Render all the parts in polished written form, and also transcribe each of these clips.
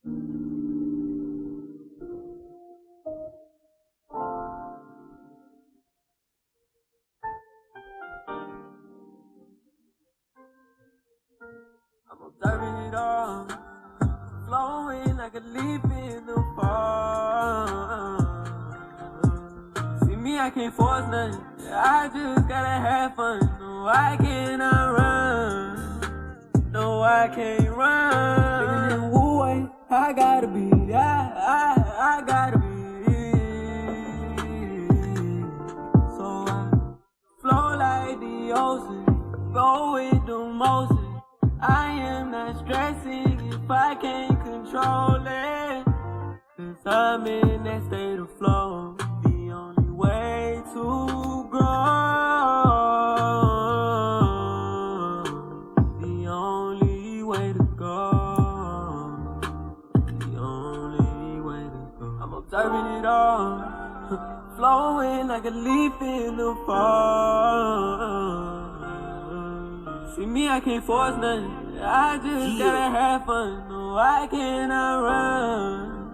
I'm observing it all, flowing like a leaf in the fall. See me, I can't force nothing, I just gotta have fun. No, I cannot run, no, I can't run. Living in Wu Wei, I gotta be, I gotta be. So I flow like the ocean, go with the motion. I am not stressing if I can't control it, 'cause I'm in that state of flow. The only way to grow, the only way to go, the only way to go. I'm observing it all, flowing like a leaf in the fall. See me, I can't force nothing, I just gotta have fun. No, I cannot run,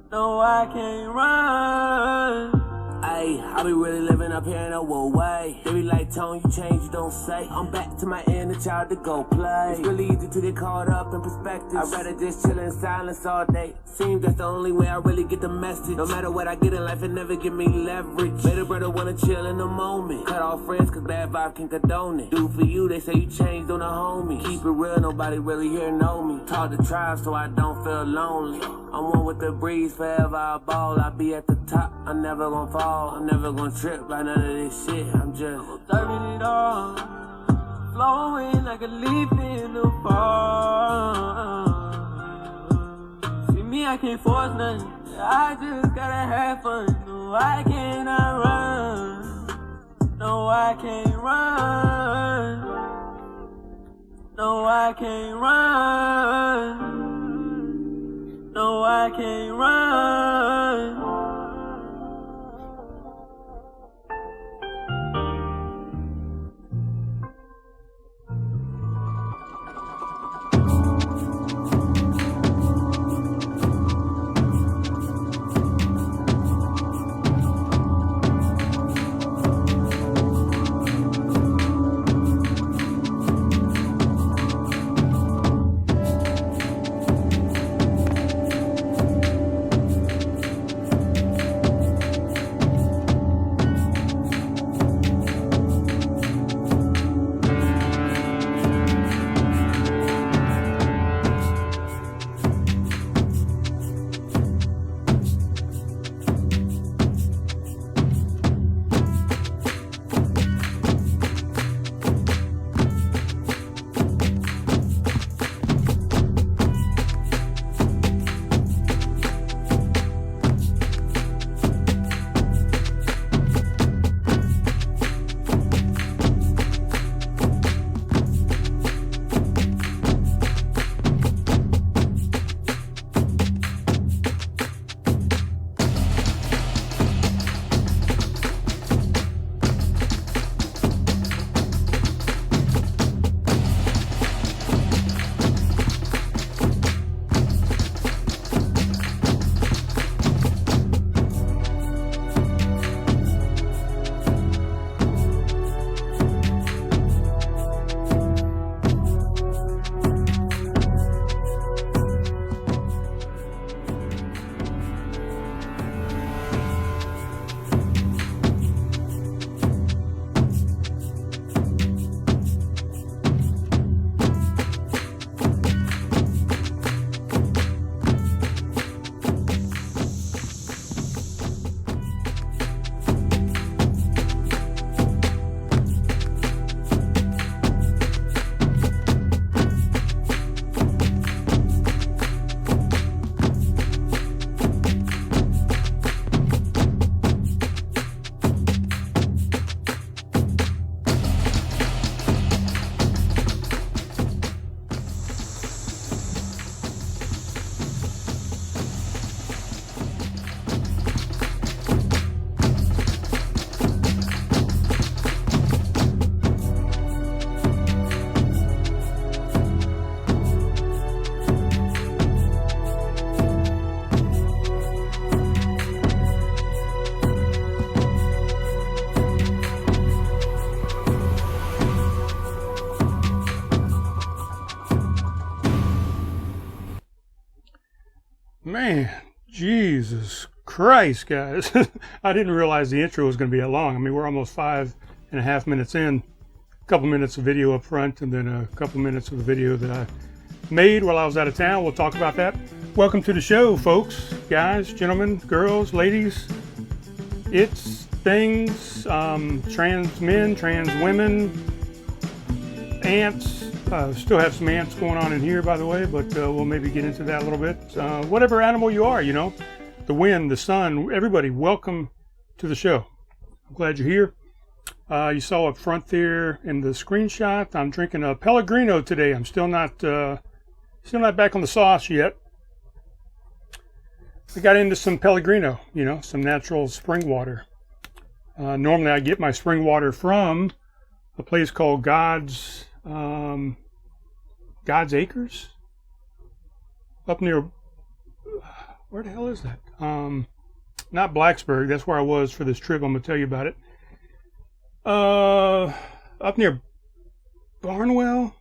no, I can't run. Ayy, I be really living up here in a Wu Wei. They be like, Tone, you change, you don't say. I'm back to my inner child to go play. It's really easy to get caught up in perspective. I'd rather just chill in silence all day. Seems that's the only way I really get the message. No matter what I get in life, it never give me leverage. Made a brother wanna chill in the moment. Cut off friends cause bad vibe can condone it. Do for you, they say you changed on a homie. Keep it real, nobody really here know me. Talk to tribe so I don't feel lonely. I'm one with the breeze, forever I ball. I be at the top, I'm never gonna fall. I'm never gonna trip by none of this shit. I'm just observing it all, flowing like a leaf in the fall. See me, I can't force nothing, I just gotta have fun. No, I cannot run, no, I can't run, no, I can't run, no, I can't run. Man, Jesus Christ, guys. I didn't realize the intro was going to be that long. I mean, we're almost 5.5 minutes in. A couple minutes of video up front and then a couple minutes of the video that I made while I was out of town. We'll talk about that. Welcome to the show, folks, guys, gentlemen, girls, ladies. It's things, trans men, trans women, ants. Still have some ants going on in here, by the way, but we'll maybe get into that a little bit. Whatever animal you are, you know, the wind, the sun, everybody, welcome to the show. I'm glad you're here. You saw up front there in the screenshot, I'm drinking a Pellegrino today. I'm still not back on the sauce yet. I got into some Pellegrino, you know, some natural spring water. Normally I get my spring water from a place called God's Acres up near, where the hell is that? Not Blacksburg. That's where I was for this trip. I'm gonna tell you about it. Up near Barnwell.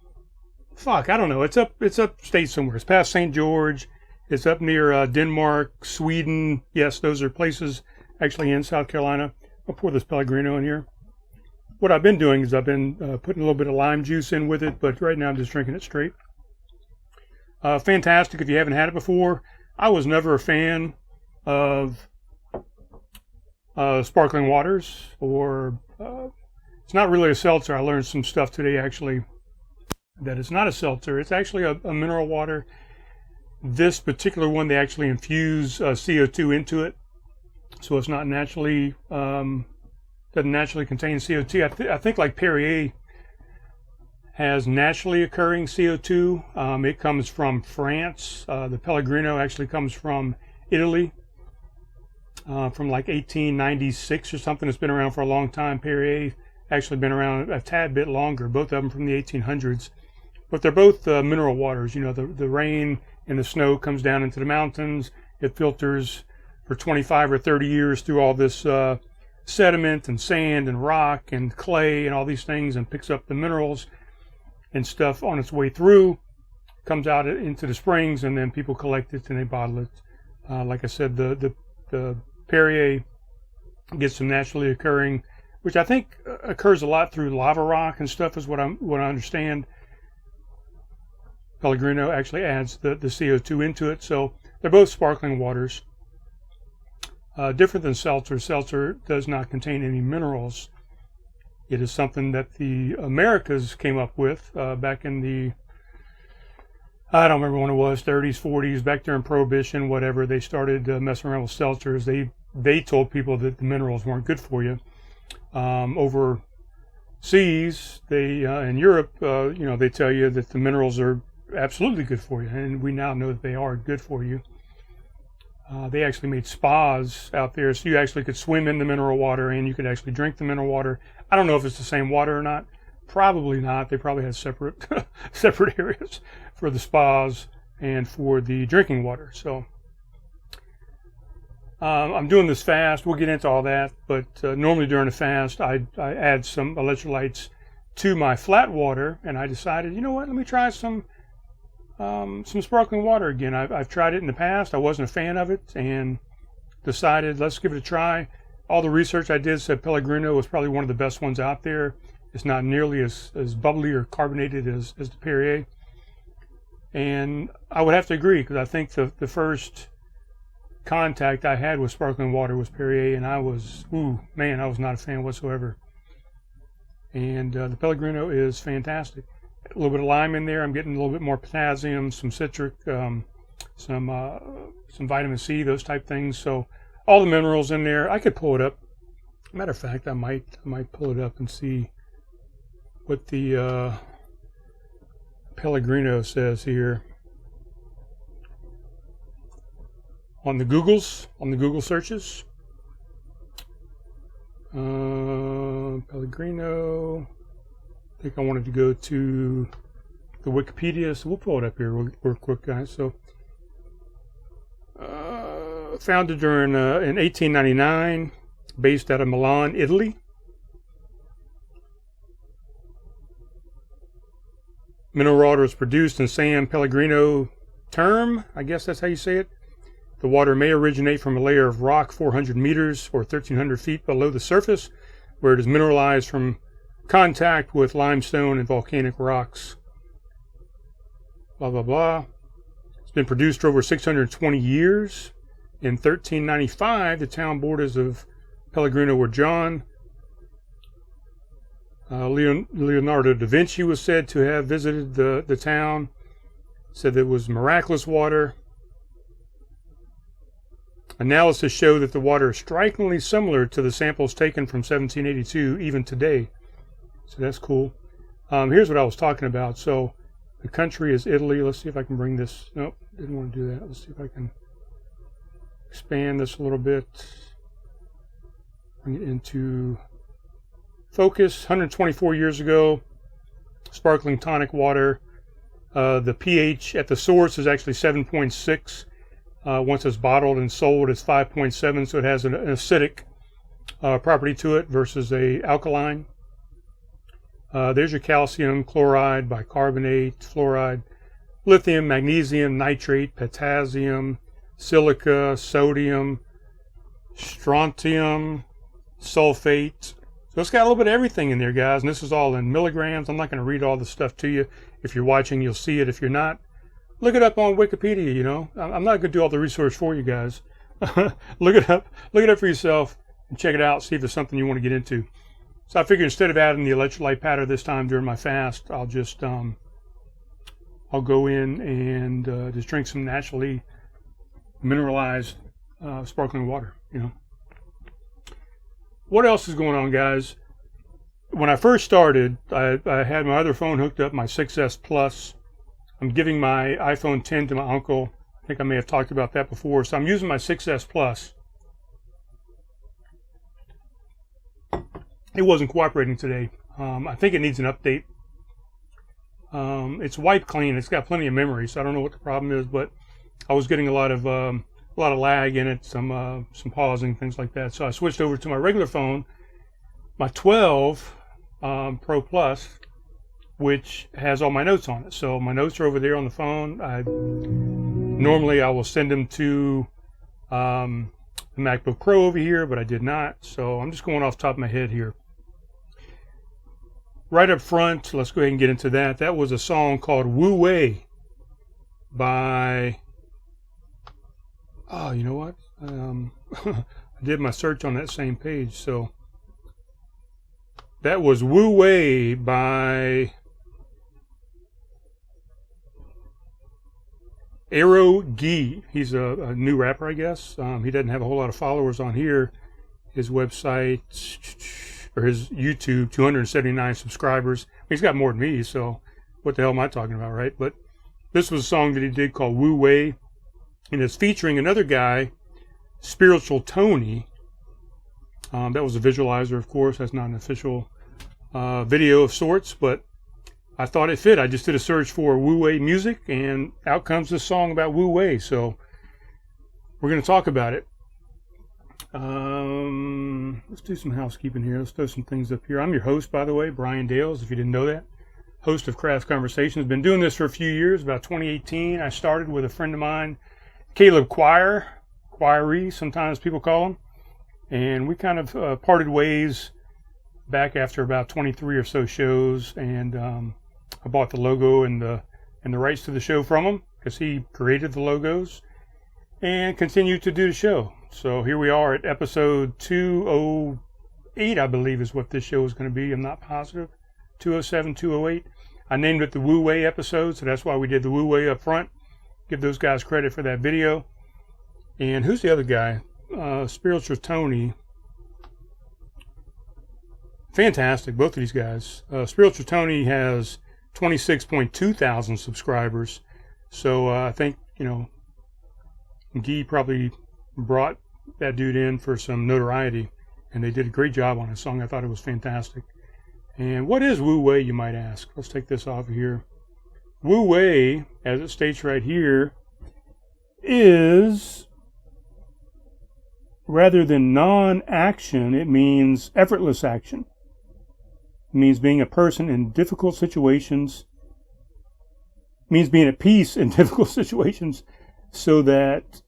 Fuck, I don't know. It's upstate somewhere. It's past St. George. It's up near Denmark, Sweden. Yes, those are places actually in South Carolina. I'll pour this Pellegrino in here. What I've been doing is I've been putting a little bit of lime juice in with it, but right now I'm just drinking it straight. Fantastic if you haven't had it before. I was never a fan of sparkling waters, or it's not really a seltzer. I learned some stuff today actually that it's not a seltzer. It's actually a mineral water. This particular one, they actually infuse CO2 into it, so it's not naturally doesn't naturally contain CO2. I think like Perrier has naturally occurring CO2. It comes from France. The Pellegrino actually comes from Italy, from like 1896 or something. It's been around for a long time. Perrier actually been around a tad bit longer. Both of them from the 1800s. But they're both mineral waters. You know, the rain and the snow comes down into the mountains. It filters for 25 or 30 years through all this sediment and sand and rock and clay and all these things, and picks up the minerals and stuff on its way through, comes out into the springs, and then people collect it and they bottle it. Like I said, the Perrier gets some naturally occurring, which I think occurs a lot through lava rock and stuff, is what I understand. Pellegrino actually adds the CO2 into it, so they're both sparkling waters. Different than seltzer. Seltzer does not contain any minerals. It is something that the Americas came up with back in the, I don't remember when it was, 30s, 40s, back during Prohibition, whatever. They started messing around with seltzers. They told people that the minerals weren't good for you. Overseas, they in Europe, you know, they tell you that the minerals are absolutely good for you, and we now know that they are good for you. They actually made spas out there, so you actually could swim in the mineral water and you could actually drink the mineral water. I don't know if it's the same water or not. Probably not. They probably had separate separate areas for the spas and for the drinking water. So I'm doing this fast. We'll get into all that, but normally during a fast, I add some electrolytes to my flat water, and I decided, you know what, let me try some sparkling water again. I've tried it in the past. I wasn't a fan of it and decided let's give it a try. All the research I did said Pellegrino was probably one of the best ones out there. It's not nearly as bubbly or carbonated as the Perrier. And I would have to agree, because I think the first contact I had with sparkling water was Perrier, and I was not a fan whatsoever. And the Pellegrino is fantastic. A little bit of lime in there. I'm getting a little bit more potassium, some citric, some vitamin C, those type things. So all the minerals in there. I could pull it up. Matter of fact, I might pull it up and see what the Pellegrino says here on the Google searches. Pellegrino. I think I wanted to go to the Wikipedia, so we'll pull it up here real quick, guys. So, founded during in 1899, based out of Milan, Italy. Mineral water is produced in San Pellegrino term, I guess that's how you say it, The water may originate from a layer of rock 400 meters or 1,300 feet below the surface, where it is mineralized from contact with limestone and volcanic rocks. Blah, blah, blah. It's been produced for over 620 years. In 1395, the town borders of Pellegrino were drawn. Leonardo da Vinci was said to have visited the town, said it was miraculous water. Analysis showed that the water is strikingly similar to the samples taken from 1782 even today. So that's cool. Here's what I was talking about. So the country is Italy. Let's see if I can bring this. Nope, didn't want to do that. Let's see if I can expand this a little bit. Bring it into focus. 124 years ago, sparkling tonic water. The pH at the source is actually 7.6. Once it's bottled and sold, it's 5.7, so it has an acidic property to it versus a alkaline. There's your calcium, chloride, bicarbonate, fluoride, lithium, magnesium, nitrate, potassium, silica, sodium, strontium, sulfate. So it's got a little bit of everything in there, guys, and this is all in milligrams. I'm not going to read all the stuff to you. If you're watching, you'll see it. If you're not, look it up on Wikipedia, you know. I'm not going to do all the research for you guys. Look it up for yourself and check it out, see if there's something you want to get into. So I figured instead of adding the electrolyte powder this time during my fast, I'll just I'll go in and just drink some naturally mineralized sparkling water, you know. What else is going on, guys? When I first started, I had my other phone hooked up, my 6S Plus. I'm giving my iPhone 10 to my uncle. I think I may have talked about that before. So I'm using my 6S Plus. It wasn't cooperating today. I think it needs an update. It's wiped clean. It's got plenty of memory, so I don't know what the problem is, but I was getting a lot of lag in it, some pausing, things like that. So I switched over to my regular phone, my 12 Pro Plus, which has all my notes on it. So my notes are over there on the phone. Normally I will send them to the MacBook Pro over here, but I did not. So I'm just going off the top of my head here. Right up front, let's go ahead and get into that. That was a song called Wu Wei by, oh, you know what? I did my search on that same page. So that was Wu Wei by Arrow Gee. He's a new rapper, I guess. He doesn't have a whole lot of followers on here. His website, or his YouTube, 279 subscribers. He's got more than me, so what the hell am I talking about, right? But this was a song that he did called Wu Wei, and it's featuring another guy, Spiritual Tony. That was a visualizer, of course. That's not an official video of sorts, but I thought it fit. I just did a search for Wu Wei music, and out comes this song about Wu Wei. So we're going to talk about it. Let's do some housekeeping here. Let's throw some things up here. I'm your host, by the way, Brian Dales, if you didn't know that. Host of Craft Conversations. Been doing this for a few years, about 2018. I started with a friend of mine, Caleb Quirey, sometimes people call him. And we kind of parted ways back after about 23 or so shows, and I bought the logo and the rights to the show from him because he created the logos and continued to do the show. So here we are at episode 208, I believe is what this show is going to be. I'm not positive. 207, 208. I named it the Wu Wei episode, so that's why we did the Wu Wei up front. Give those guys credit for that video. And who's the other guy? Spiritual Tony. Fantastic, both of these guys. Spiritual Tony has 26.2 thousand subscribers. So I think, you know, Guy probably brought that dude in for some notoriety, and they did a great job on his song. I thought it was fantastic. And what is Wu Wei, you might ask? Let's take this off of here. Wu Wei, as it states right here, is, rather than non-action, it means effortless action. It means being a person in difficult situations. It means being at peace in difficult situations, so that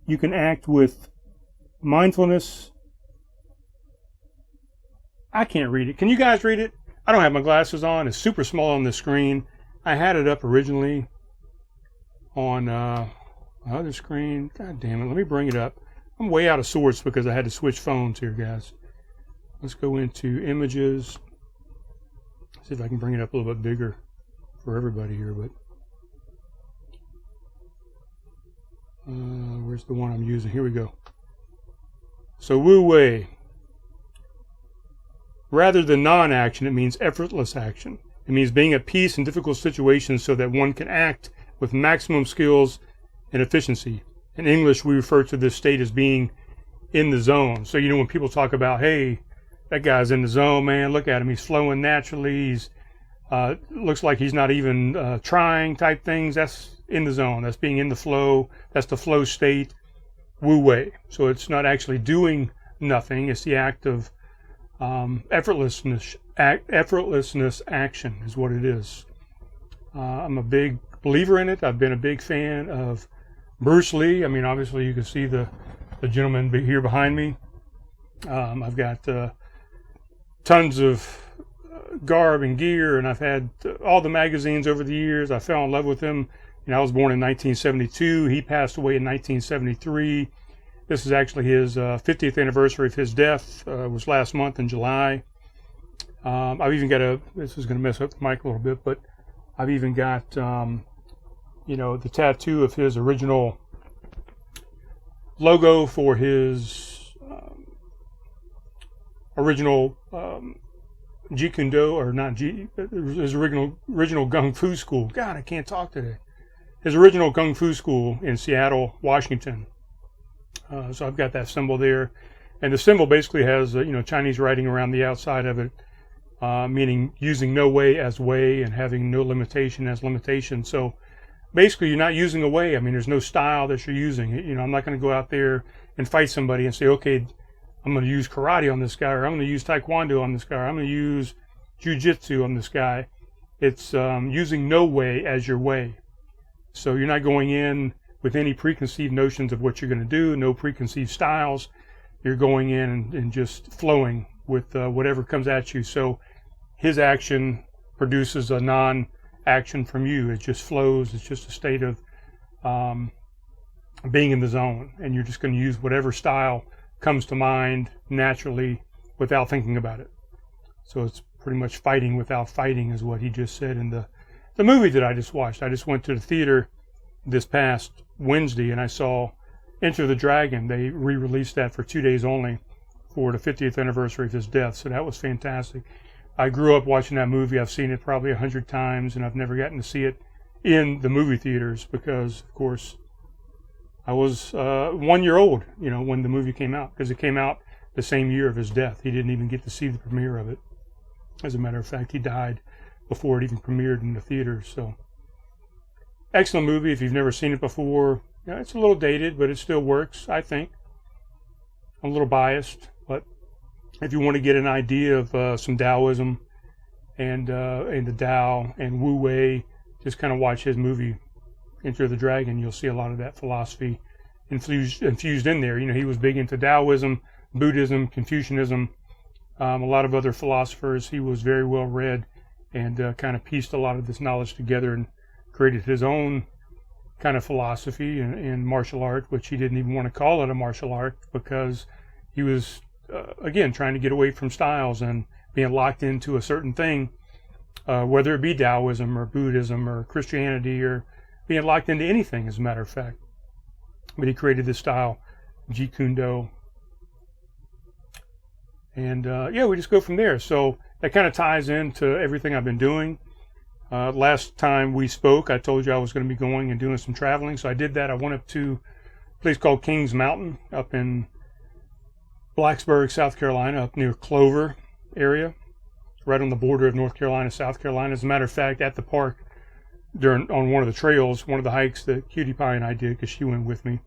you can act with mindfulness. I can't read it. Can you guys read it? I don't have my glasses on. It's super small on the screen. I had it up originally on other screen. God damn it. Let me bring it up. I'm way out of sorts because I had to switch phones here, guys. Let's go into images. See if I can bring it up a little bit bigger for everybody here. But where's the one I'm using? Here we go. So Wu Wei. Rather than non-action, it means effortless action. It means being at peace in difficult situations so that one can act with maximum skills and efficiency. In English, we refer to this state as being in the zone. So, when people talk about, hey, that guy's in the zone, man, look at him, he's flowing naturally, he's looks like he's not even trying type things, that's in the zone. That's being in the flow. That's the flow state, Wu Wei. So it's not actually doing nothing. It's the act of effortlessness action is what it is. I'm a big believer in it. I've been a big fan of Bruce Lee. I mean, obviously you can see the gentleman here behind me. I've got tons of garb and gear, and I've had all the magazines over the years. I fell in love with him. I was born in 1972. He passed away in 1973. This is actually his 50th anniversary of his death. Was last month in July. I've even got this is going to mess up the mic a little bit, but I've even got, the tattoo of his original logo for his original Jeet Kune Do, or not Jeet, his original Kung Fu school. God, I can't talk today. His original Kung Fu school in Seattle, Washington. So I've got that symbol there. And the symbol basically has, Chinese writing around the outside of it, meaning using no way as way and having no limitation as limitation. So basically you're not using a way. I mean, there's no style that you're using. I'm not going to go out there and fight somebody and say, okay, I'm going to use karate on this guy, or I'm going to use taekwondo on this guy, or I'm going to use jujitsu on this guy. It's using no way as your way. So you're not going in with any preconceived notions of what you're going to do, no preconceived styles. You're going in and just flowing with whatever comes at you. So his action produces a non-action from you. It just flows. It's just a state of being in the zone. And you're just going to use whatever style comes to mind naturally without thinking about it. So it's pretty much fighting without fighting is what he just said in the movie that I just watched. I just went to the theater this past Wednesday and I saw Enter the Dragon. They re-released that for 2 days only for the 50th anniversary of his death. So that was fantastic. I grew up watching that movie. I've seen it probably 100 times, and I've never gotten to see it in the movie theaters because, of course, I was 1 year old, when the movie came out, because it came out the same year of his death. He didn't even get to see the premiere of it. As a matter of fact, he died before it even premiered in the theaters. So, excellent movie. If you've never seen it before, it's a little dated, but it still works, I think. I'm a little biased, but if you want to get an idea of some Taoism and the Tao and Wu Wei, just kind of watch his movie, Enter the Dragon. You'll see a lot of that philosophy infused in there. He was big into Taoism, Buddhism, Confucianism, a lot of other philosophers. He was very well read and kind of pieced a lot of this knowledge together and created his own kind of philosophy in martial art, which he didn't even want to call it a martial art because he was, again, trying to get away from styles and being locked into a certain thing, whether it be Taoism or Buddhism or Christianity or being locked into anything, as a matter of fact. But he created this style, Jeet Kune Do. And we just go from there. So that kind of ties into everything I've been doing. Last time we spoke, I told you I was going to be going and doing some traveling. So I did that. I went up to a place called Kings Mountain up in Blacksburg, South Carolina, up near Clover area, right on the border of North Carolina, South Carolina. As a matter of fact, at the park, on one of the trails, one of the hikes that Cutie Pie and I did, because she went with me,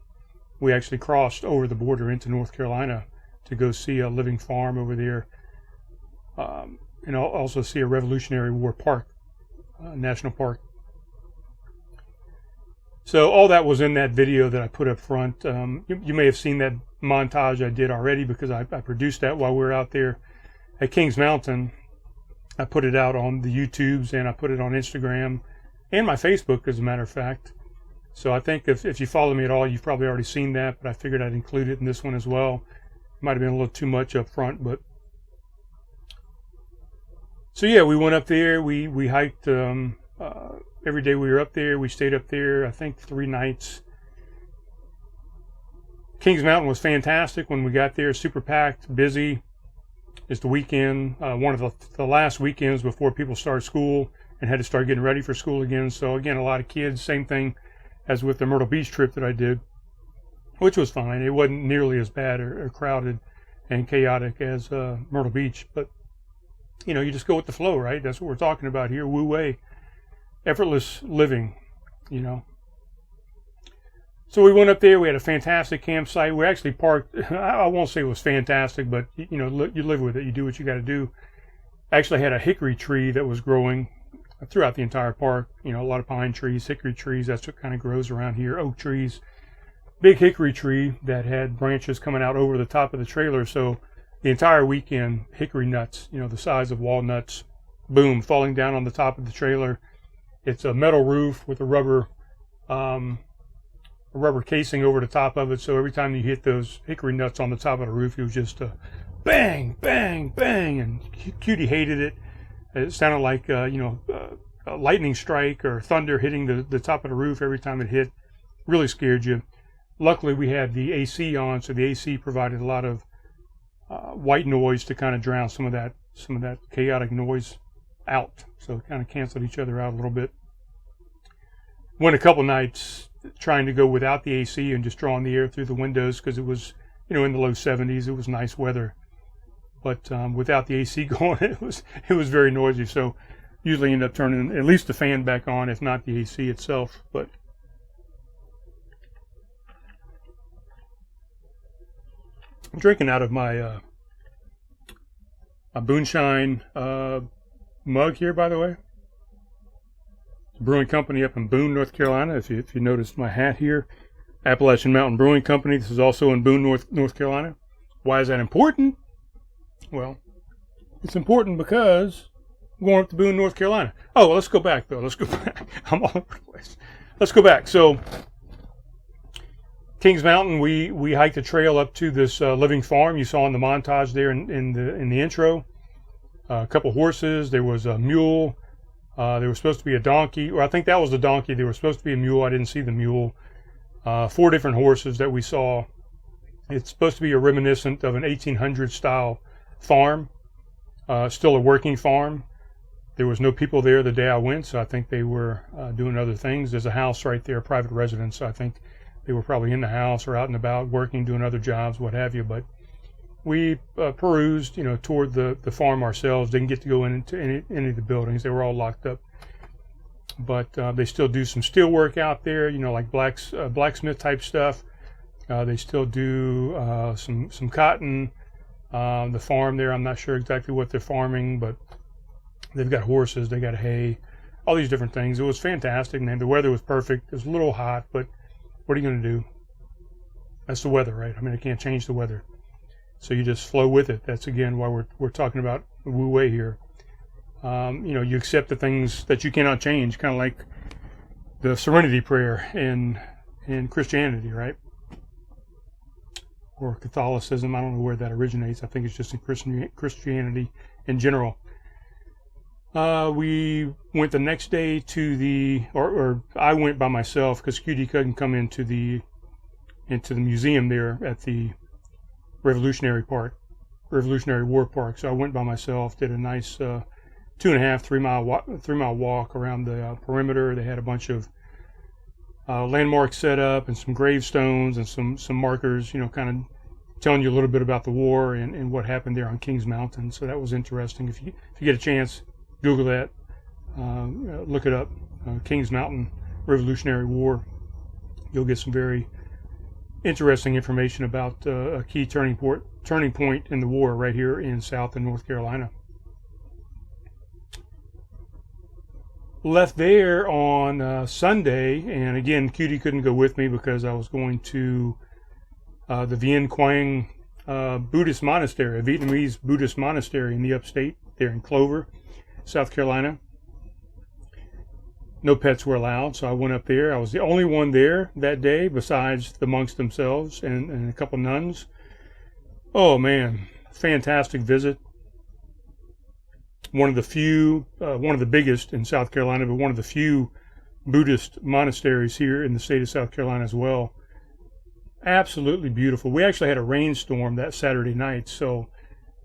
we actually crossed over the border into North Carolina to go see a living farm over there, and also see a Revolutionary War park, national park. So all that was in that video that I put up front. You may have seen that montage I did already because I produced that while we were out there at Kings Mountain. I put it out on the YouTubes and I put it on Instagram and my Facebook, as a matter of fact. So I think if you follow me at all, you've probably already seen that, but I figured I'd include it in this one as well. It might have been a little too much up front, but so yeah, we went up there. We hiked every day we were up there. We stayed up there, I think, 3 nights. Kings Mountain was fantastic when we got there. Super packed, busy. It's the weekend, one of the last weekends before people start school and had to start getting ready for school again. So again, a lot of kids. Same thing as with the Myrtle Beach trip that I did, which was fine. It wasn't nearly as bad or crowded and chaotic as Myrtle Beach, but you know, you just go with the flow, right? That's what we're talking about here. Wu Wei, effortless living, you know. So we went up there. We had a fantastic campsite. We actually parked. I won't say it was fantastic, but you know, you live with it. You do what you got to do. Actually had a hickory tree that was growing throughout the entire park. You know, a lot of pine trees, hickory trees. That's what kind of grows around here. Oak trees. Big hickory tree that had branches coming out over the top of the trailer. So the entire weekend, hickory nuts, you know, the size of walnuts, boom, falling down on the top of the trailer. It's a metal roof with a rubber casing over the top of it. So every time you hit those hickory nuts on the top of the roof, it was just a bang, bang, bang. And Cutie hated it. It sounded like, a lightning strike or thunder hitting the top of the roof every time it hit. Really scared you. Luckily, we had the AC on, so the AC provided a lot of white noise to kind of drown some of that chaotic noise out. So it kind of canceled each other out a little bit. Went a couple nights trying to go without the AC and just drawing the air through the windows because it was, you know, in the low 70s. It was nice weather, but without the AC going, it was very noisy. So usually end up turning at least the fan back on, if not the AC itself. But I'm drinking out of my Booneshine mug here, by the way. Brewing company up in Boone, North Carolina. If you noticed my hat here, Appalachian Mountain Brewing Company. This is also in Boone, North Carolina. Why is that important? Well, it's important because I'm going up to Boone, North Carolina. Oh, well, let's go back, though. Let's go back. I'm all over the place. Let's go back. So, Kings Mountain, we hiked the trail up to this living farm you saw in the montage there in the intro. A couple horses. There was a mule. There was supposed to be a donkey, or I think that was the donkey. There was supposed to be a mule. I didn't see the mule. 4 different horses that we saw. It's supposed to be a reminiscent of an 1800 style farm, still a working farm. There was no people there the day I went, so I think they were doing other things. There's a house right there, a private residence. So I think they were probably in the house or out and about working, doing other jobs, what have you. But we perused, toward the farm ourselves. Didn't get to go into any of the buildings. They were all locked up. But they still do some steel work out there, like blacksmith type stuff. They still do some cotton. The farm there, I'm not sure exactly what they're farming, but they've got horses, they got hay, all these different things. It was fantastic, man. The weather was perfect. It was a little hot, but what are you going to do? That's the weather, right? I mean, I can't change the weather. So you just flow with it. That's, again, why we're talking about Wu Wei here. You accept the things that you cannot change, kind of like the Serenity Prayer in Christianity, right? Or Catholicism. I don't know where that originates. I think it's just in Christianity in general. We went the next day to or I went by myself because Cutie couldn't come into the museum there at the Revolutionary War Park. So I went by myself, did a nice 2.5-3 mile walk around the perimeter. They had a bunch of landmarks set up and some gravestones and some markers, kind of telling you a little bit about the war and what happened there on Kings Mountain. So that was interesting. If you get a chance, Google that, look it up, Kings Mountain Revolutionary War. You'll get some very interesting information about a key turning point in the war right here in South and North Carolina. left there on Sunday, and again, Cutie couldn't go with me because I was going to the Vien Quang Buddhist monastery, a Vietnamese Buddhist monastery in the upstate there in Clover, South Carolina. No pets were allowed, so I went up there. I was the only one there that day besides the monks themselves and a couple nuns. Oh man, fantastic visit. One of the biggest in South Carolina, but one of the few Buddhist monasteries here in the state of South Carolina as well. Absolutely beautiful. We actually had a rainstorm that Saturday night, so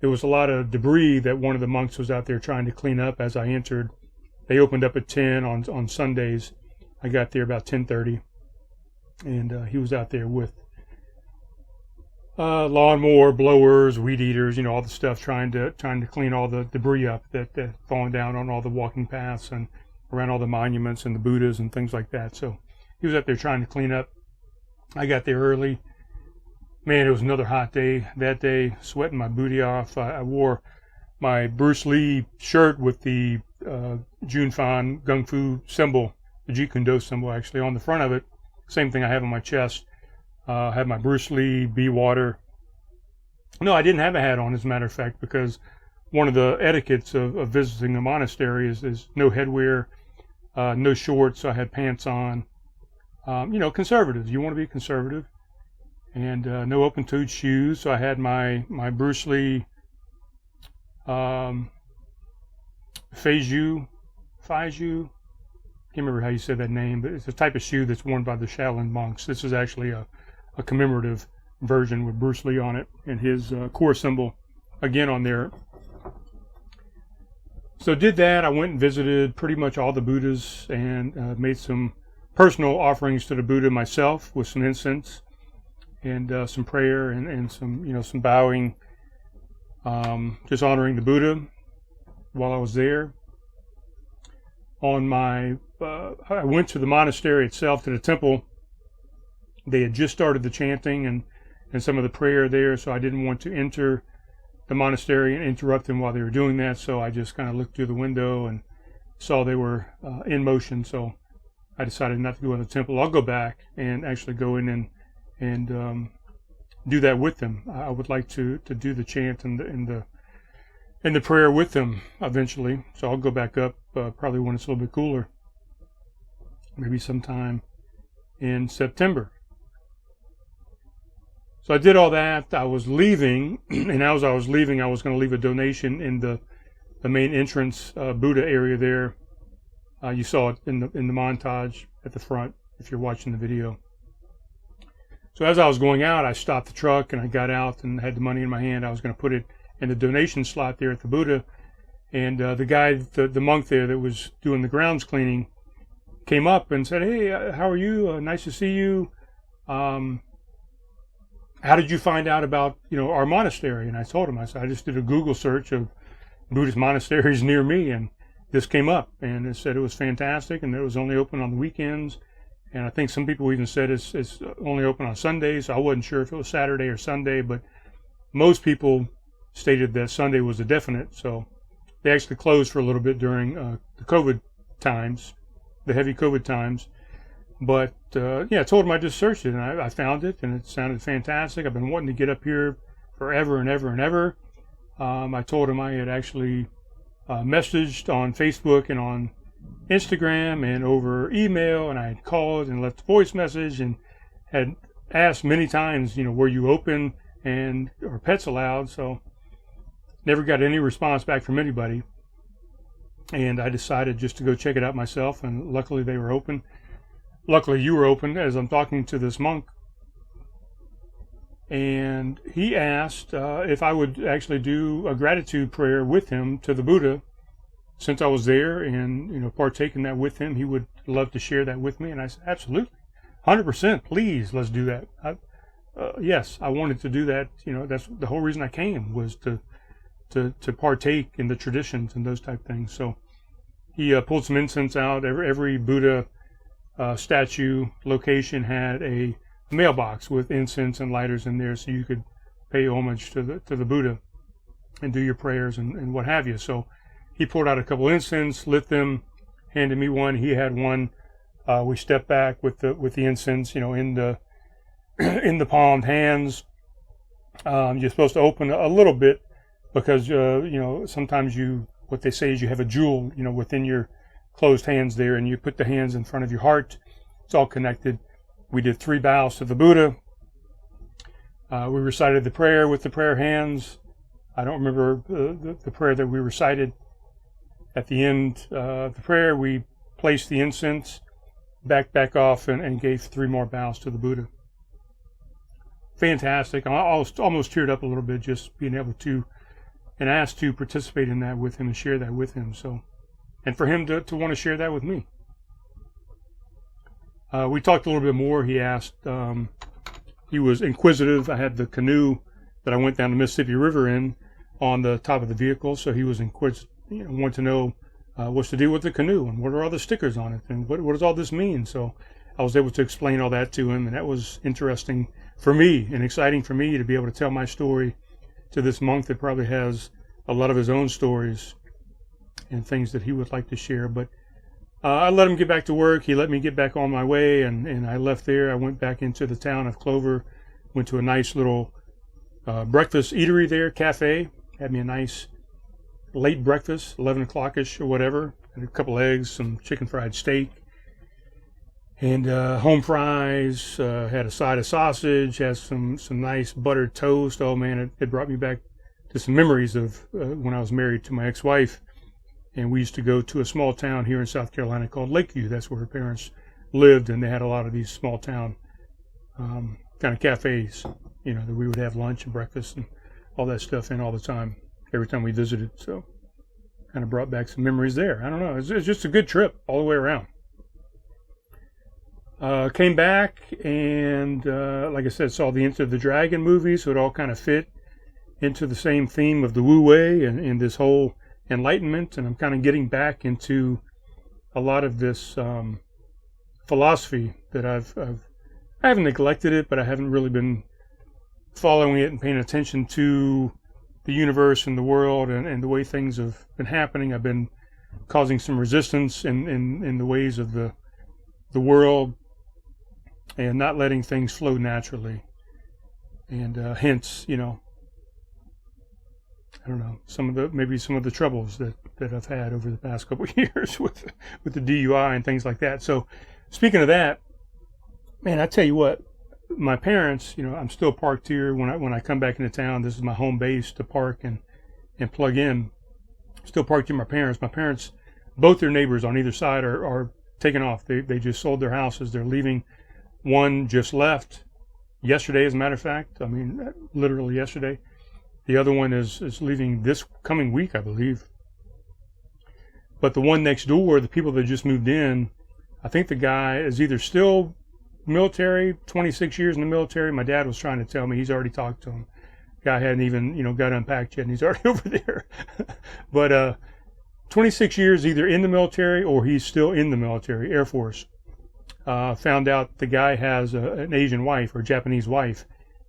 there was a lot of debris that one of the monks was out there trying to clean up as I entered. They opened up at 10 on Sundays. I got there about 10:30, and he was out there with lawnmower, blowers, weed eaters, all the stuff, trying to clean all the debris up that fallen down on all the walking paths and around all the monuments and the Buddhas and things like that. So he was out there trying to clean up. I got there early. Man, it was another hot day that day, sweating my booty off. I wore my Bruce Lee shirt with the Jun Fan Gung Fu symbol, the Jeet Kune Do symbol actually on the front of it. Same thing I have on my chest. I had my Bruce Lee Be Water. No, I didn't have a hat on, as a matter of fact, because one of the etiquettes of visiting a monastery is no headwear, no shorts. I had pants on. Conservatives. You want to be conservative. And no open-toed shoes. So I had my Bruce Lee Feiju, can't remember how you said that name, but it's a type of shoe that's worn by the Shaolin monks. This is actually a commemorative version with Bruce Lee on it and his core symbol again on there. So did that. I went and visited pretty much all the Buddhas and made some personal offerings to the Buddha myself with some incense and some prayer and some bowing, just honoring the Buddha while I was there. I went to the monastery itself, to the temple. They had just started the chanting and some of the prayer there, so I didn't want to enter the monastery and interrupt them while they were doing that, so I just kind of looked through the window and saw they were in motion, so I decided not to go in the temple. I'll go back and actually go in and do that with them. I would like to do the chant and the prayer with them eventually, so I'll go back up probably when it's a little bit cooler, maybe sometime in September. So I did all that. I was leaving, and as I was leaving, I was going to leave a donation in the main entrance Buddha area there. You saw it in the montage at the front if you're watching the video. So as I was going out, I stopped the truck and I got out and had the money in my hand. I was going to put it in the donation slot there at the Buddha. And the guy, the monk there that was doing the grounds cleaning, came up and said, "Hey, how are you? Nice to see you. How did you find out about our monastery?" And I told him, I said, "I just did a Google search of Buddhist monasteries near me, and this came up, and it said it was fantastic, and it was only open on the weekends, and I think some people even said it's only open on Sundays." So I wasn't sure if it was Saturday or Sunday, but most people stated that Sunday was a definite. So they actually closed for a little bit during the COVID times, the heavy COVID times. But I told him I just searched it, and I found it, and it sounded fantastic. I've been wanting to get up here forever and ever and ever. I told him I had actually messaged on Facebook and on Instagram and over email, and I had called and left a voice message and had asked many times, were you open and are pets allowed? So never got any response back from anybody. And I decided just to go check it out myself, and luckily they were open. Luckily you were open as I'm talking to this monk. And he asked if I would actually do a gratitude prayer with him to the Buddha. Since I was there and partake in that with him, he would love to share that with me. And I said, absolutely, 100%, please, let's do that. Yes, I wanted to do that. That's the whole reason I came, was to partake in the traditions and those type things. So he pulled some incense out. Every Buddha statue location had a mailbox with incense and lighters in there, so you could pay homage to the Buddha and do your prayers and what have you. So he poured out a couple incense, lit them, handed me one. He had one. We stepped back with the incense, in the in the palmed hands. You're supposed to open a little bit because sometimes what they say is you have a jewel, within your closed hands there, and you put the hands in front of your heart. It's all connected. We did 3 bows to the Buddha. We recited the prayer with the prayer hands. I don't remember the prayer that we recited. At the end of the prayer, we placed the incense, back off, and gave 3 more bows to the Buddha. Fantastic. I almost teared up a little bit just being able to and asked to participate in that with him and share that with him. So, and for him to want to share that with me. We talked a little bit more. He asked, he was inquisitive. I had the canoe that I went down the Mississippi River in on the top of the vehicle, so he was inquisitive, wanted to know what's to do with the canoe and what are all the stickers on it and what does all this mean. So I was able to explain all that to him, and that was interesting for me and exciting for me to be able to tell my story to this monk that probably has a lot of his own stories and things that he would like to share. But I let him get back to work. He let me get back on my way, and I left there. I went back into the town of Clover, went to a nice little breakfast eatery there, cafe. Had me a nice late breakfast, 11 o'clock-ish or whatever. Had a couple eggs, some chicken fried steak, and home fries. Had a side of sausage, had some nice buttered toast. Oh man, it brought me back to some memories of when I was married to my ex-wife. And we used to go to a small town here in South Carolina called Lakeview. That's where her parents lived, and they had a lot of these small town kind of cafes, that we would have lunch and breakfast and all that stuff in all the time, every time we visited. So kind of brought back some memories there. I don't know. It's just a good trip all the way around. Came back and, like I said, saw the Enter the Dragon movie, so it all kind of fit into the same theme of the Wu Wei and this whole enlightenment, and I'm kind of getting back into a lot of this philosophy that I haven't neglected it, but I haven't really been following it and paying attention to the universe and the world and the way things have been happening. I've been causing some resistance in the ways of the world and not letting things flow naturally, and hence, I don't know, maybe some of the troubles that I've had over the past couple of years with the DUI and things like that. So speaking of that, man, I tell you what, my parents, I'm still parked here when I come back into town. This is my home base to park and plug in. Still parked here. My parents, both their neighbors on either side are taking off. They just sold their houses. They're leaving. One just left yesterday, as a matter of fact. I mean, literally yesterday. The other one is leaving this coming week, I believe. But the one next door, the people that just moved in, I think the guy is either still military, 26 years in the military. My dad was trying to tell me he's already talked to him. Guy hadn't even, got unpacked yet, and he's already over there. But 26 years either in the military or he's still in the military, Air Force. Found out the guy has an Asian wife or Japanese wife.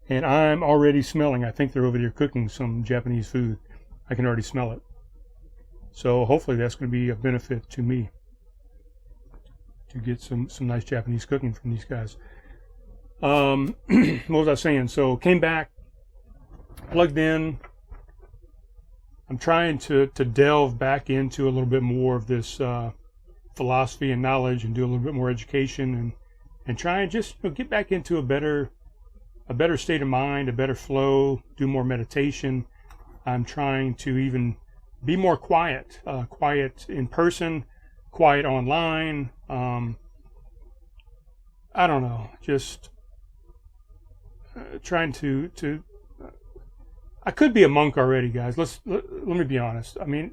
And I'm already smelling, I think they're over there cooking some Japanese food. I can already smell it. So hopefully that's going to be a benefit to me, to get some nice Japanese cooking from these guys. What was I saying? So came back, plugged in. I'm trying to delve back into a little bit more of this philosophy and knowledge, and do a little bit more education, and try and just get back into a better state of mind, a better flow, do more meditation. I'm trying to even be more quiet in person, quiet online. I don't know, just trying to I could be a monk already, guys. Let me be honest. I mean,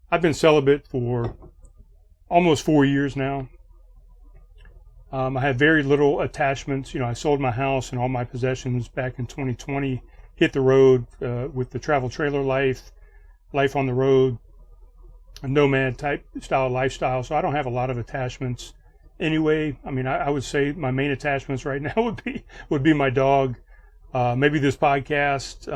I've been celibate for almost 4 years now. I had very little attachments. I sold my house and all my possessions back in 2020, hit the road with the travel trailer life on the road, a nomad type style of lifestyle. So I don't have a lot of attachments anyway. I mean, I would say my main attachments right now would be my dog, maybe this podcast,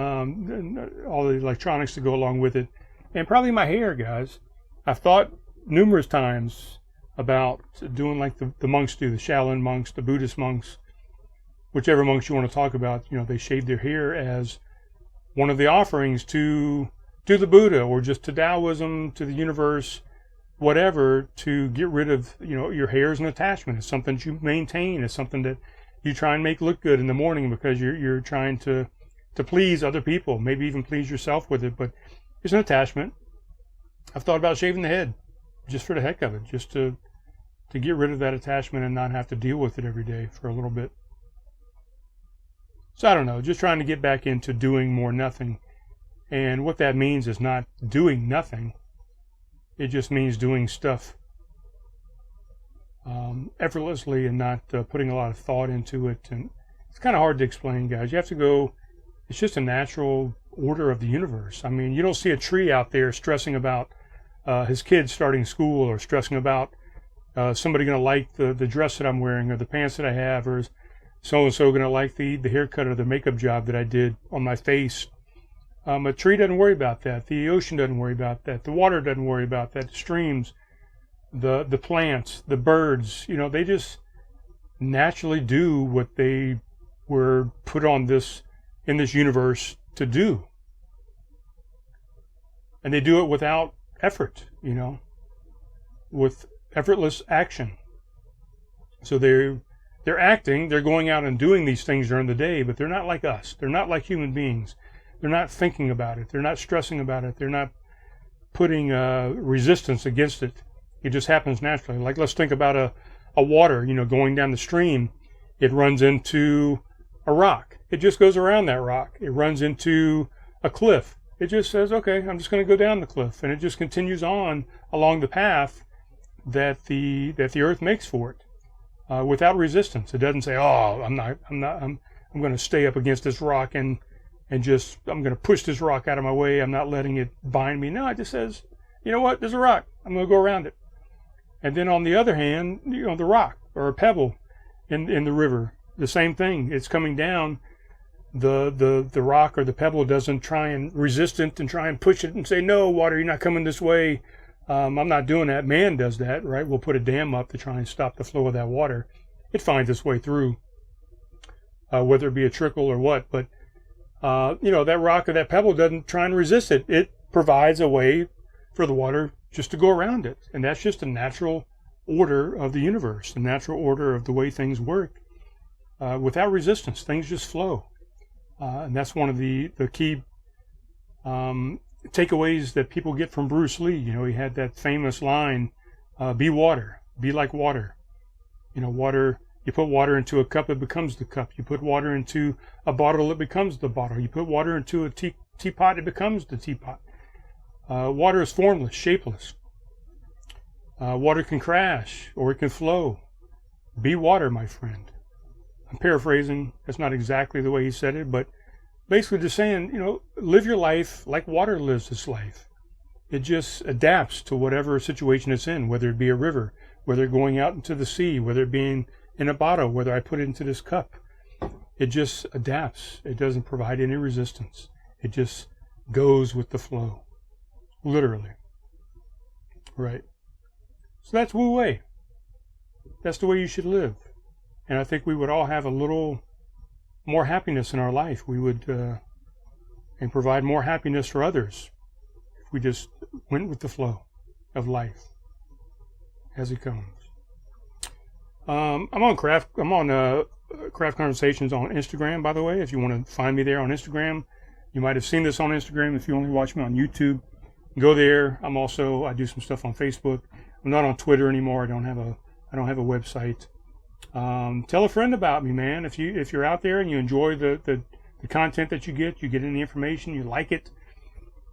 all the electronics to go along with it, and probably my hair, guys. I've thought numerous times about doing like the monks do, the Shaolin monks, the Buddhist monks, whichever monks you want to talk about. They shave their hair as one of the offerings to the Buddha, or just to Taoism, to the universe, whatever, to get rid of, your hair is an attachment. It's something that you maintain. It's something that you try and make look good in the morning because you're trying to please other people, maybe even please yourself with it, but it's an attachment. I've thought about shaving the head just for the heck of it, just to get rid of that attachment and not have to deal with it every day for a little bit. So I don't know, just trying to get back into doing more nothing. And what that means is not doing nothing. It just means doing stuff effortlessly and not putting a lot of thought into it. And it's kind of hard to explain, guys. You have to go, it's just a natural order of the universe. I mean, you don't see a tree out there stressing about his kids starting school, or stressing about somebody going to like the dress that I'm wearing, or the pants that I have, or is so-and-so going to like the haircut or the makeup job that I did on my face. A tree doesn't worry about that. The ocean doesn't worry about that. The water doesn't worry about that. The streams, the plants, the birds, they just naturally do what they were put on in this universe to do. And they do it without effort, with effortless action. So they're acting, they're going out and doing these things during the day, but they're not like us. They're not like human beings. They're not thinking about it. They're not stressing about it. They're not putting resistance against it. It just happens naturally. Like, let's think about a water, going down the stream. It runs into a rock. It just goes around that rock. It runs into a cliff. It just says, okay, I'm just going to go down the cliff. And it just continues on along the path that the earth makes for it, without resistance. It doesn't say, oh, I'm going to stay up against this rock and just, I'm going to push this rock out of my way. I'm not letting it bind me. No, it just says, you know what, there's a rock. I'm going to go around it. And then on the other hand, the rock or a pebble in the river, the same thing. It's coming down. The rock or the pebble doesn't try and resist it and try and push it and say, no, water, you're not coming this way. I'm not doing that. Man does that, right? We'll put a dam up to try and stop the flow of that water. It finds its way through, whether it be a trickle or what. But, that rock or that pebble doesn't try and resist it. It provides a way for the water just to go around it. And that's just a natural order of the universe, the natural order of the way things work. Without resistance, things just flow. And that's one of the key takeaways that people get from Bruce Lee. He had that famous line, be water, be like water. Water, you put water into a cup, it becomes the cup. You put water into a bottle, it becomes the bottle. You put water into a teapot, it becomes the teapot. Water is formless, shapeless. Water can crash or it can flow. Be water, my friend. I'm paraphrasing. That's not exactly the way he said it, but basically just saying, live your life like water lives its life. It just adapts to whatever situation it's in, whether it be a river, whether going out into the sea, whether it being in a bottle, whether I put it into this cup. It just adapts. It doesn't provide any resistance. It just goes with the flow. Literally. Right. So that's Wu Wei. That's the way you should live. And I think we would all have a little more happiness in our life. We would, and provide more happiness for others if we just went with the flow of life as it comes. I'm on Craft Conversations on Instagram, by the way. If you want to find me there on Instagram, you might have seen this on Instagram. If you only watch me on YouTube, go there. I do some stuff on Facebook. I'm not on Twitter anymore. I don't have a website. Tell a friend about me, man. If you're out there and you enjoy the content that you get any information, you like it,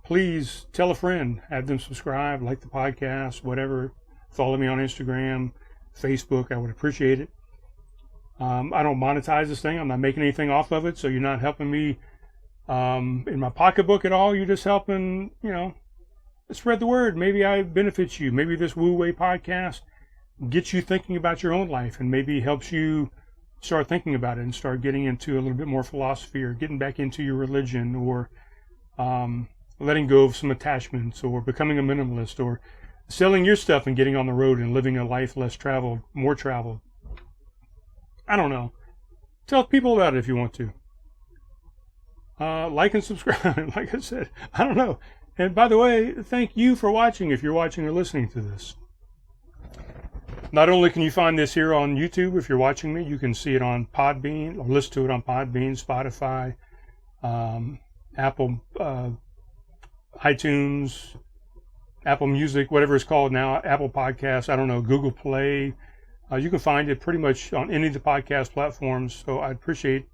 please tell a friend, have them subscribe, like the podcast, whatever. Follow me on Instagram, Facebook. I would appreciate it. I don't monetize this thing. I'm not making anything off of it, so you're not helping me in my pocketbook at all. You're just helping, spread the word. Maybe I benefit you. Maybe this Wu Wei podcast gets you thinking about your own life and maybe helps you start thinking about it and start getting into a little bit more philosophy or getting back into your religion or letting go of some attachments or becoming a minimalist or selling your stuff and getting on the road and living a life less traveled, more traveled. I don't know. Tell people about it if you want to. Like and subscribe. Like I said, I don't know. And by the way, thank you for watching if you're watching or listening to this. Not only can you find this here on YouTube if you're watching me, you can see it on Podbean or listen to it on Podbean, Spotify, Apple, iTunes, Apple Music, whatever it's called now, Apple Podcasts, I don't know, Google Play. You can find it pretty much on any of the podcast platforms. So I'd appreciate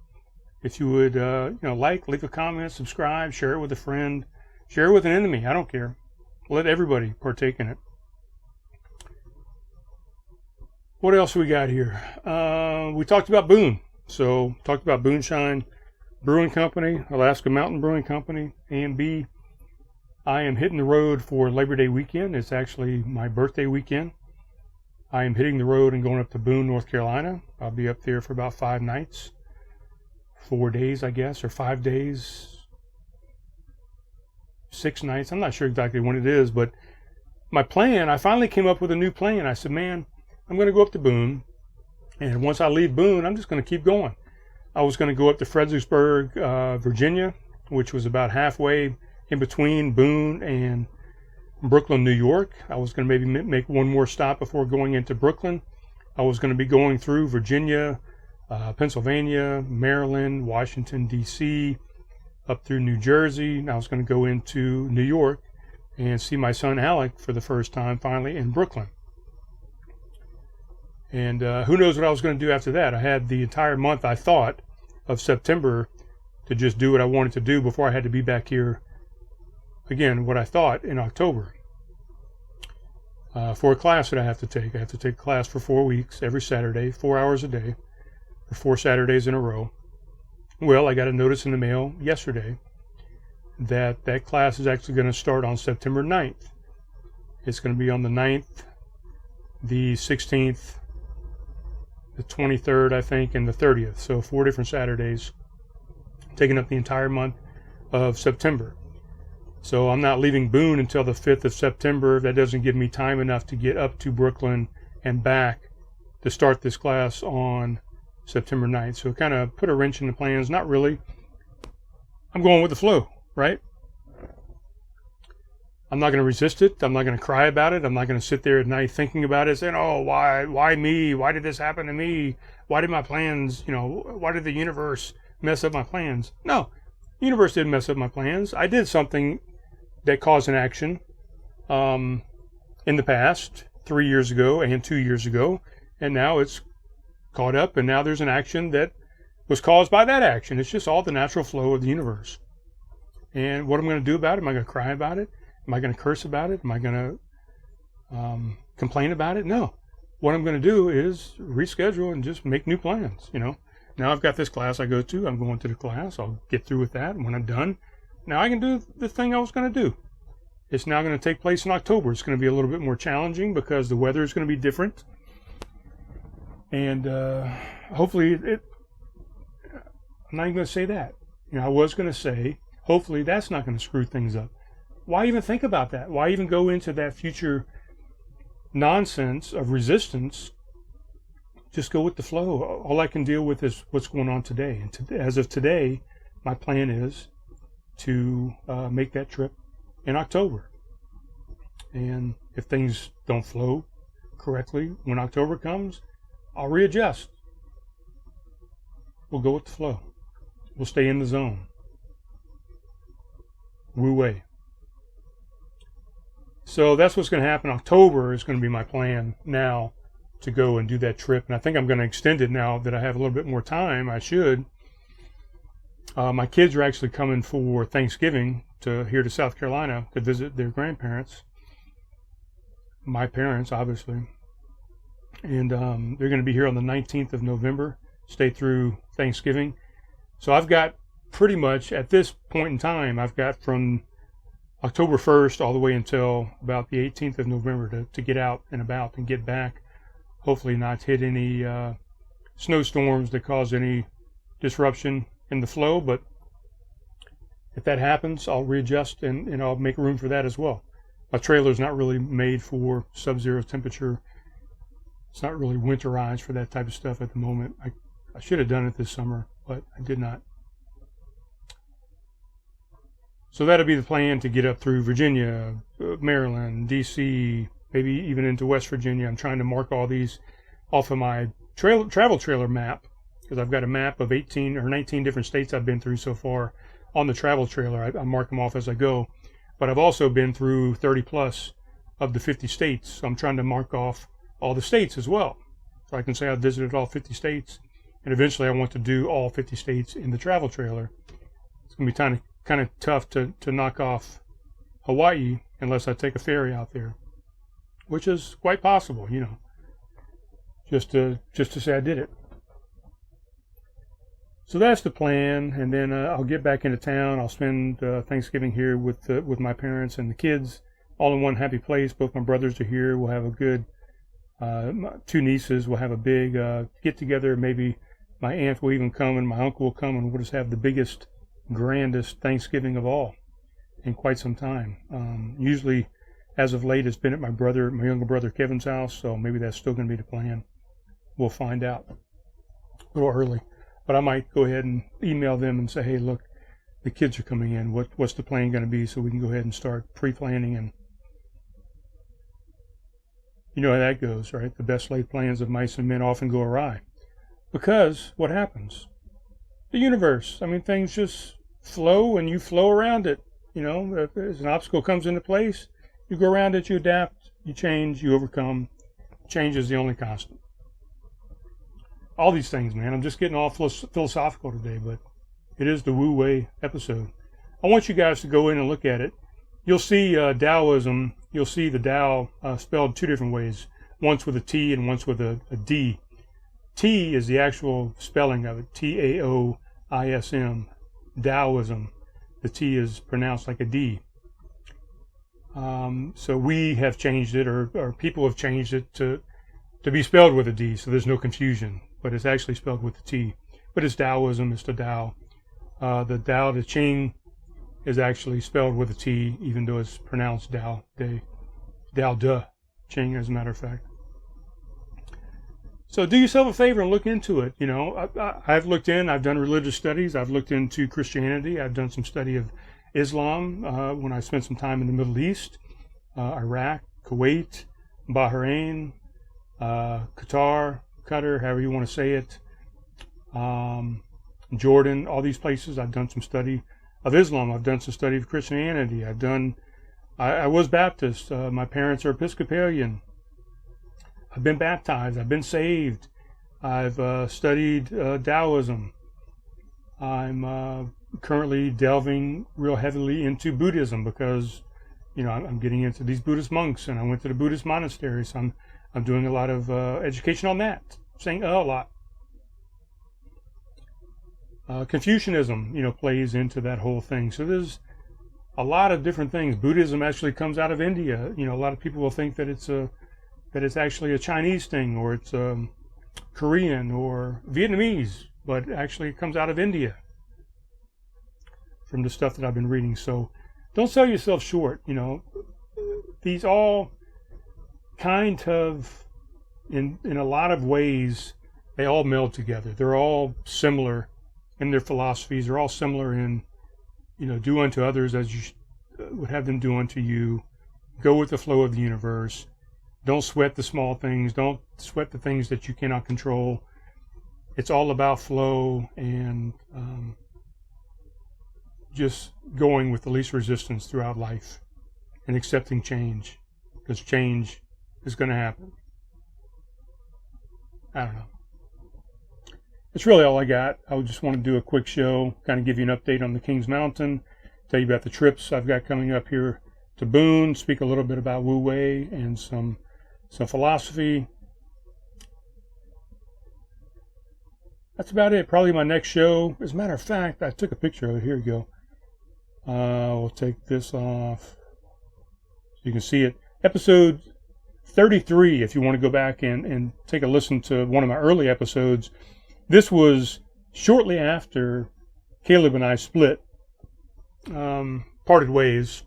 if you would, like, leave a comment, subscribe, share it with a friend, share it with an enemy. I don't care. Let everybody partake in it. What else we got here? We talked about Boone. So talked about Booneshine Brewing Company, Alaska Mountain Brewing Company, A&B. I am hitting the road for Labor Day weekend. It's actually my birthday weekend. I am hitting the road and going up to Boone, North Carolina. I'll be up there for about 5 nights. 4 days, I guess, or 5 days. 6 nights. I'm not sure exactly when it is, but my plan, I finally came up with a new plan. I said, man, I'm going to go up to Boone, and once I leave Boone, I'm just going to keep going. I was going to go up to Fredericksburg, Virginia, which was about halfway in between Boone and Brooklyn, New York. I was going to maybe make one more stop before going into Brooklyn. I was going to be going through Virginia, Pennsylvania, Maryland, Washington, D.C., up through New Jersey. And I was going to go into New York and see my son Alec for the first time finally in Brooklyn. And who knows what I was going to do after that. I had the entire month, I thought, of September to just do what I wanted to do before I had to be back here again, what I thought in October. For a class that I have to take. I have to take a class for 4 weeks, every Saturday, 4 hours a day, for 4 Saturdays in a row. Well, I got a notice in the mail yesterday that that class is actually going to start on September 9th. It's going to be on the 9th, the 16th, the 23rd, I think, and the 30th. So 4 different Saturdays, taking up the entire month of September. So I'm not leaving Boone until the 5th of September. That doesn't give me time enough to get up to Brooklyn and back to start this class on September 9th. So it kind of put a wrench in the plans. Not really. I'm going with the flow, right? I'm not going to resist it. I'm not going to cry about it. I'm not going to sit there at night thinking about it, saying, oh, why me? Why did this happen to me? Why did my plans, why did the universe mess up my plans? No, the universe didn't mess up my plans. I did something that caused an action in the past, 3 years ago and 2 years ago, and now it's caught up, and now there's an action that was caused by that action. It's just all the natural flow of the universe. And what I'm going to do about it, am I going to cry about it? Am I going to curse about it? Am I going to complain about it? No. What I'm going to do is reschedule and just make new plans, Now I've got this class I go to. I'm going to the class. I'll get through with that. And when I'm done, now I can do the thing I was going to do. It's now going to take place in October. It's going to be a little bit more challenging because the weather is going to be different. And hopefully I'm not even going to say that. I was going to say, hopefully that's not going to screw things up. Why even think about that? Why even go into that future nonsense of resistance? Just go with the flow. All I can deal with is what's going on today. And as of today, my plan is to make that trip in October. And if things don't flow correctly when October comes, I'll readjust. We'll go with the flow. We'll stay in the zone. Wu Wei. So that's what's going to happen. October is going to be my plan now to go and do that trip. And I think I'm going to extend it now that I have a little bit more time. I should. My kids are actually coming for Thanksgiving here to South Carolina to visit their grandparents. My parents, obviously. And they're going to be here on the 19th of November, stay through Thanksgiving. So I've got pretty much, at this point in time, I've got from October 1st all the way until about the 18th of November to get out and about and get back. Hopefully not hit any snowstorms that cause any disruption in the flow, but if that happens, I'll readjust and I'll make room for that as well. My trailer's not really made for sub-zero temperature. It's not really winterized for that type of stuff at the moment. I should have done it this summer, but I did not. So that'll be the plan, to get up through Virginia, Maryland, D.C., maybe even into West Virginia. I'm trying to mark all these off of my travel trailer map, because I've got a map of 18 or 19 different states I've been through so far on the travel trailer. I mark them off as I go. But I've also been through 30 plus of the 50 states. So I'm trying to mark off all the states as well. So I can say I've visited all 50 states. And eventually I want to do all 50 states in the travel trailer. It's going to be kind of tough to knock off Hawaii unless I take a ferry out there, which is quite possible, you know, just to say I did it. So that's the plan, and then I'll get back into town. I'll spend Thanksgiving here with my parents and the kids, all in one happy place. Both my brothers are here. We'll have a good, my two nieces will have a big get-together. Maybe my aunt will even come, and my uncle will come, and we'll just have the biggest, grandest Thanksgiving of all in quite some time. Usually, as of late, it's been at my younger brother Kevin's house, so maybe that's still going to be the plan. We'll find out a little early. But I might go ahead and email them and say, hey, look, the kids are coming in. What's the plan going to be, so we can go ahead and start pre-planning. And you know how that goes, right? The best laid plans of mice and men often go awry. Because what happens? The universe. I mean, things just flow, and you flow around it. You know, as an obstacle comes into place, you go around it, you adapt, you change, you overcome. Change is the only constant. All these things, man. I'm just getting all philosophical today, but it is the Wu Wei episode. I want you guys to go in and look at it. You'll see Taoism. You'll see the Tao spelled two different ways. Once with a T and once with a D. T is the actual spelling of it. Taoism. Taoism. The T is pronounced like a D. So we have changed it, or people have changed it to be spelled with a D, so there's no confusion. But it's actually spelled with a T. But it's Taoism, it's the Tao. The Tao Te Ching is actually spelled with a T, even though it's pronounced Tao De Ching, as a matter of fact. So do yourself a favor and look into it. You know, I've done religious studies. I've looked into Christianity. I've done some study of Islam when I spent some time in the Middle East, Iraq, Kuwait, Bahrain, Qatar, however you want to say it, Jordan, all these places. I've done some study of Islam. I've done some study of Christianity. I was Baptist. My parents are Episcopalian. I've been baptized. I've been saved. I've studied Taoism. I'm currently delving real heavily into Buddhism because, you know, I'm getting into these Buddhist monks, and I went to the Buddhist monastery, so I'm doing a lot of education on that, saying a lot. Confucianism, you know, plays into that whole thing. So there's a lot of different things. Buddhism actually comes out of India. You know, a lot of people will think that it's actually a Chinese thing, or it's Korean or Vietnamese, but actually it comes out of India from the stuff that I've been reading. So don't sell yourself short. You know, these all kind of, in a lot of ways, they all meld together. They're all similar in their philosophies. They're all similar in, you know, do unto others as you would have them do unto you. Go with the flow of the universe. Don't sweat the small things. Don't sweat the things that you cannot control. It's all about flow and just going with the least resistance throughout life and accepting change, because change is going to happen. I don't know. That's really all I got. I just want to do a quick show, kind of give you an update on the Kings Mountain, tell you about the trips I've got coming up here to Boone, speak a little bit about Wu Wei and some philosophy. That's about it. Probably my next show. As a matter of fact, I took a picture of it. Here we go. We'll take this off so you can see it. Episode 33, if you want to go back and take a listen to one of my early episodes. This was shortly after Caleb and I split, parted ways.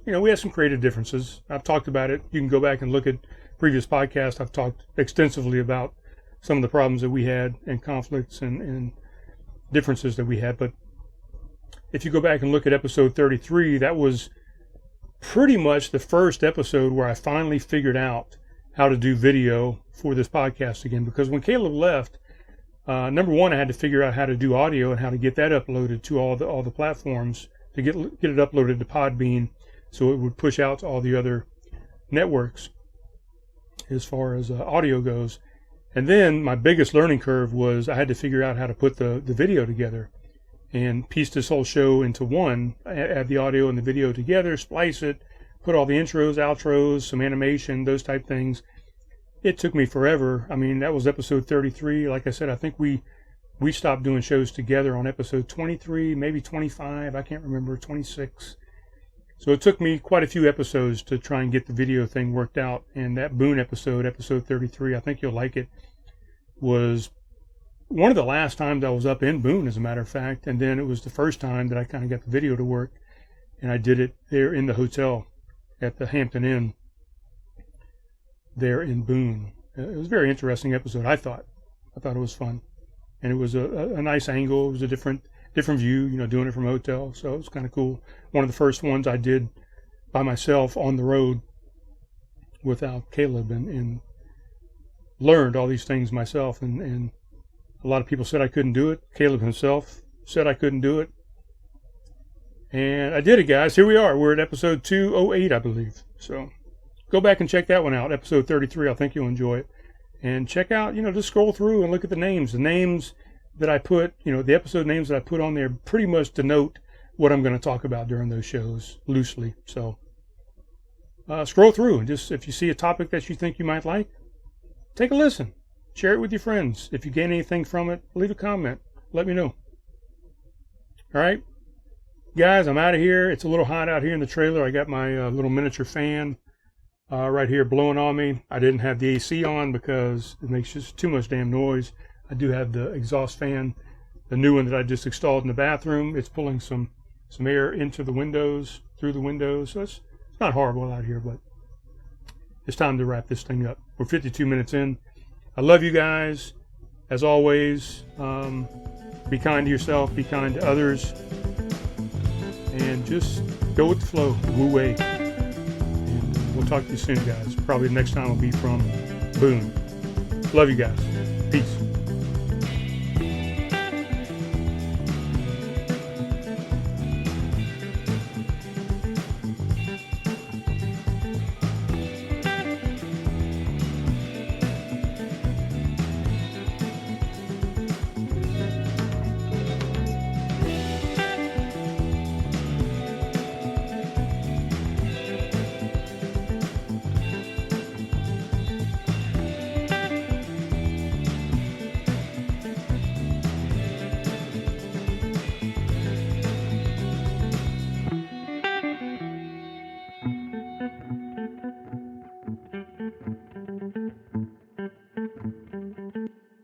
we had some creative differences. I've talked about it. You can go back and look at previous podcasts. I've talked extensively about some of the problems that we had and conflicts and differences that we had. But if you go back and look at episode 33, that was pretty much the first episode where I finally figured out how to do video for this podcast again. Because when Caleb left, number one, I had to figure out how to do audio and how to get that uploaded to all the platforms, to get it uploaded to Podbean so it would push out to all the other networks as far as audio goes. And then my biggest learning curve was I had to figure out how to put the video together and piece this whole show into one, add the audio and the video together, splice it, put all the intros, outros, some animation, those type things. It took me forever. I mean, that was episode 33. Like I said, I think we stopped doing shows together on episode 23, maybe 25. I can't remember, 26. So it took me quite a few episodes to try and get the video thing worked out. And that Boone episode 33, I think you'll like it, was one of the last times I was up in Boone, as a matter of fact. And then it was the first time that I kind of got the video to work. And I did it there in the hotel at the Hampton Inn there in Boone. It was a very interesting episode, I thought. I thought it was fun. And it was a nice angle. It was a different view, doing it from a hotel. So it was kind of cool. One of the first ones I did by myself on the road without Caleb, and learned all these things myself. And a lot of people said I couldn't do it. Caleb himself said I couldn't do it. And I did it, guys. Here we are. We're at episode 208, I believe. So go back and check that one out. Episode 33. I think you'll enjoy it. And check out, just scroll through and look at the names. The names that I put, the episode names that I put on there pretty much denote what I'm going to talk about during those shows, loosely. So scroll through and just, if you see a topic that you think you might like, take a listen. Share it with your friends. If you gain anything from it, leave a comment. Let me know. All right. Guys, I'm out of here. It's a little hot out here in the trailer. I got my little miniature fan right here blowing on me. I didn't have the AC on because it makes just too much damn noise. I do have the exhaust fan, the new one that I just installed in the bathroom. It's pulling some air into the windows, through the windows. So it's not horrible out here, but it's time to wrap this thing up. We're 52 minutes in. I love you guys. As always, be kind to yourself, be kind to others, and just go with the flow, Wu Wei. And we'll talk to you soon, guys. Probably the next time will be from Boone. Love you guys. Peace.